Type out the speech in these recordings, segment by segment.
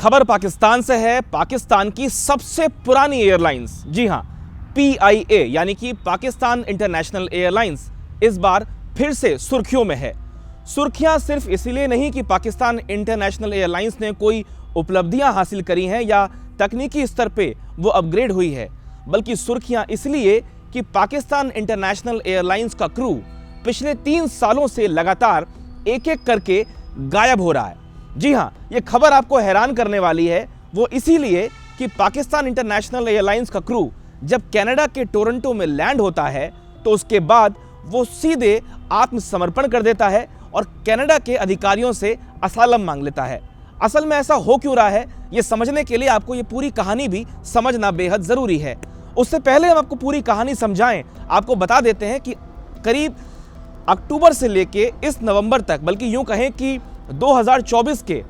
खबर पाकिस्तान से है। पाकिस्तान की सबसे पुरानी एयरलाइंस, जी हां, PIA यानी कि पाकिस्तान इंटरनेशनल एयरलाइंस इस बार फिर से सुर्खियों में है। सुर्खियां सिर्फ इसलिए नहीं कि पाकिस्तान इंटरनेशनल एयरलाइंस ने कोई उपलब्धियां हासिल करी हैं या तकनीकी स्तर पे वो अपग्रेड हुई है, बल्कि सुर्खियां इसलिए कि पाकिस्तान इंटरनेशनल एयरलाइंस का क्रू पिछले 3 सालों से लगातार एक एक करके गायब हो रहा है। जी हां, ये खबर आपको हैरान करने वाली है। वो इसीलिए कि पाकिस्तान इंटरनेशनल एयरलाइंस का क्रू जब कनाडा के टोरंटो में लैंड होता है तो उसके बाद वो सीधे आत्मसमर्पण कर देता है और कनाडा के अधिकारियों से असालम मांग लेता है। असल में ऐसा हो क्यों रहा है, ये समझने के लिए आपको ये पूरी कहानी भी समझना बेहद ज़रूरी है। उससे पहले हम आपको पूरी कहानी समझाएं, आपको बता देते हैं कि करीब अक्टूबर से लेके इस नवंबर तक, बल्कि यूं कहें कि 2024 के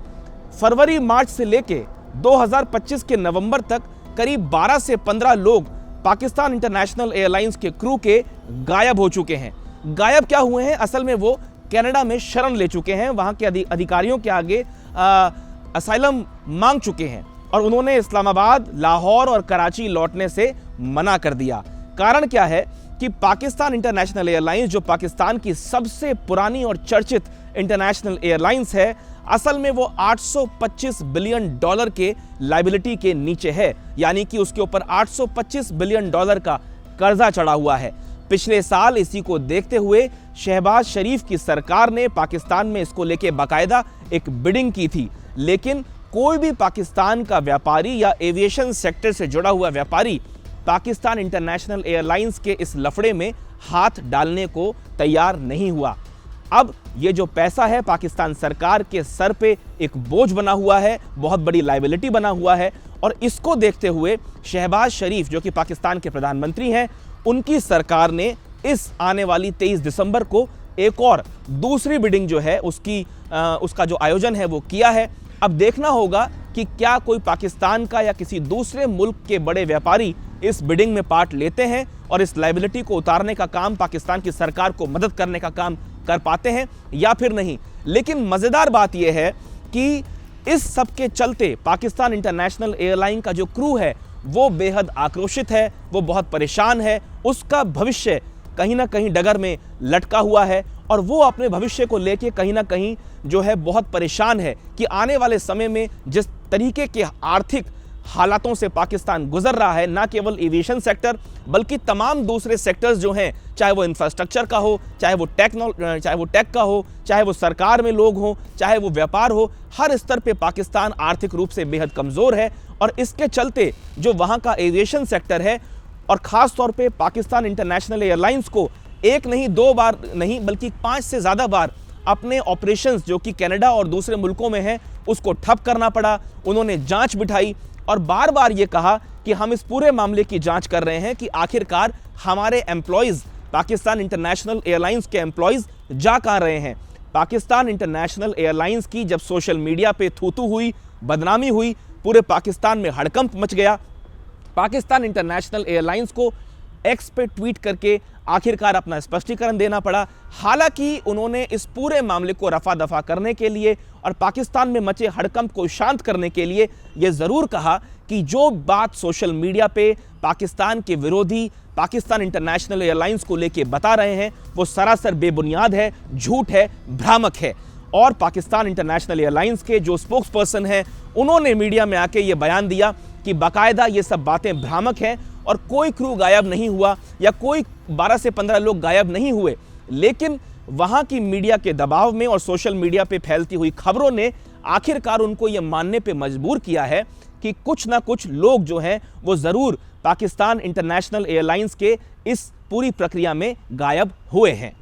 फरवरी मार्च से लेके 2025 के नवंबर तक करीब 12 से 15 लोग पाकिस्तान इंटरनेशनल एयरलाइंस के क्रू के गायब हो चुके हैं। गायब क्या हुए हैं, असल में वो कनाडा में शरण ले चुके हैं, वहां के अधिकारियों के आगे असाइलम मांग चुके हैं और उन्होंने इस्लामाबाद, लाहौर और कराची लौटने से मना कर दिया। कारण क्या है कि पाकिस्तान इंटरनेशनल एयरलाइंस, जो पाकिस्तान की सबसे पुरानी और चर्चित इंटरनेशनल एयरलाइंस है, असल में वो $825 बिलियन के लायबिलिटी के नीचे है, यानी कि उसके ऊपर $825 बिलियन का कर्जा चढ़ा हुआ है। पिछले साल इसी को देखते हुए शहबाज शरीफ की सरकार ने पाकिस्तान में इसको लेके बाकायदा एक बिडिंग की थी, लेकिन कोई भी पाकिस्तान का व्यापारी या एविएशन सेक्टर से जुड़ा हुआ व्यापारी पाकिस्तान इंटरनेशनल एयरलाइंस के इस लफड़े में हाथ डालने को तैयार नहीं हुआ। अब ये जो पैसा है पाकिस्तान सरकार के सर पे एक बोझ बना हुआ है, बहुत बड़ी लायबिलिटी बना हुआ है, और इसको देखते हुए शहबाज शरीफ, जो कि पाकिस्तान के प्रधानमंत्री हैं, उनकी सरकार ने इस आने वाली 23 दिसंबर को एक और दूसरी बिडिंग जो है उसका जो आयोजन है वो किया है। अब देखना होगा कि क्या कोई पाकिस्तान का या किसी दूसरे मुल्क के बड़े व्यापारी इस बिडिंग में पार्ट लेते हैं और इस लायबिलिटी को उतारने का काम, पाकिस्तान की सरकार को मदद करने का काम कर पाते हैं या फिर नहीं। लेकिन मज़ेदार बात यह है कि इस सब के चलते पाकिस्तान इंटरनेशनल एयरलाइन का जो क्रू है वो बेहद आक्रोशित है, वो बहुत परेशान है, उसका भविष्य कहीं ना कहीं डगर में लटका हुआ है और वो अपने भविष्य को लेके कहीं ना कहीं जो है बहुत परेशान है कि आने वाले समय में जिस तरीके के आर्थिक हालातों से पाकिस्तान गुजर रहा है, ना केवल एविएशन सेक्टर बल्कि तमाम दूसरे सेक्टर्स जो हैं, चाहे वो इंफ्रास्ट्रक्चर का हो, चाहे वो टेक का हो, चाहे वो सरकार में लोग हों, चाहे वो व्यापार हो, हर स्तर पे पाकिस्तान आर्थिक रूप से बेहद कमज़ोर है। और इसके चलते जो वहाँ का एविएशन सेक्टर है और ख़ास तौर पे पाकिस्तान इंटरनेशनल एयरलाइंस को एक नहीं, 2 बार नहीं बल्कि 5 से ज़्यादा बार अपने ऑपरेशंस जो कि कनाडा और दूसरे मुल्कों में हैं उसको ठप करना पड़ा। उन्होंने जांच बिठाई और बार बार ये कहा कि हम इस पूरे मामले की जांच कर रहे हैं कि आखिरकार हमारे एम्प्लॉयज़, पाकिस्तान इंटरनेशनल एयरलाइंस के एम्प्लॉयज़ जा कहाँ रहे हैं। पाकिस्तान इंटरनेशनल एयरलाइंस की जब सोशल मीडिया पे थू-थू हुई, बदनामी हुई, पूरे पाकिस्तान में हड़कंप मच गया। पाकिस्तान इंटरनेशनल एयरलाइंस को एक्स पे ट्वीट करके आखिरकार अपना स्पष्टीकरण देना पड़ा। हालांकि उन्होंने इस पूरे मामले को रफा दफा करने के लिए और पाकिस्तान में मचे हड़कंप को शांत करने के लिए यह ज़रूर कहा कि जो बात सोशल मीडिया पे पाकिस्तान के विरोधी पाकिस्तान इंटरनेशनल एयरलाइंस को लेके बता रहे हैं वो सरासर बेबुनियाद है, झूठ है, भ्रामक है। और पाकिस्तान इंटरनेशनल एयरलाइंस के जो स्पोक्स पर्सन हैं उन्होंने मीडिया में आके ये बयान दिया कि बाकायदा ये सब बातें भ्रामक हैं और कोई क्रू गायब नहीं हुआ या कोई 12 से 15 लोग गायब नहीं हुए। लेकिन वहाँ की मीडिया के दबाव में और सोशल मीडिया पे फैलती हुई खबरों ने आखिरकार उनको ये मानने पे मजबूर किया है कि कुछ ना कुछ लोग जो हैं वो ज़रूर पाकिस्तान इंटरनेशनल एयरलाइंस के इस पूरी प्रक्रिया में गायब हुए हैं।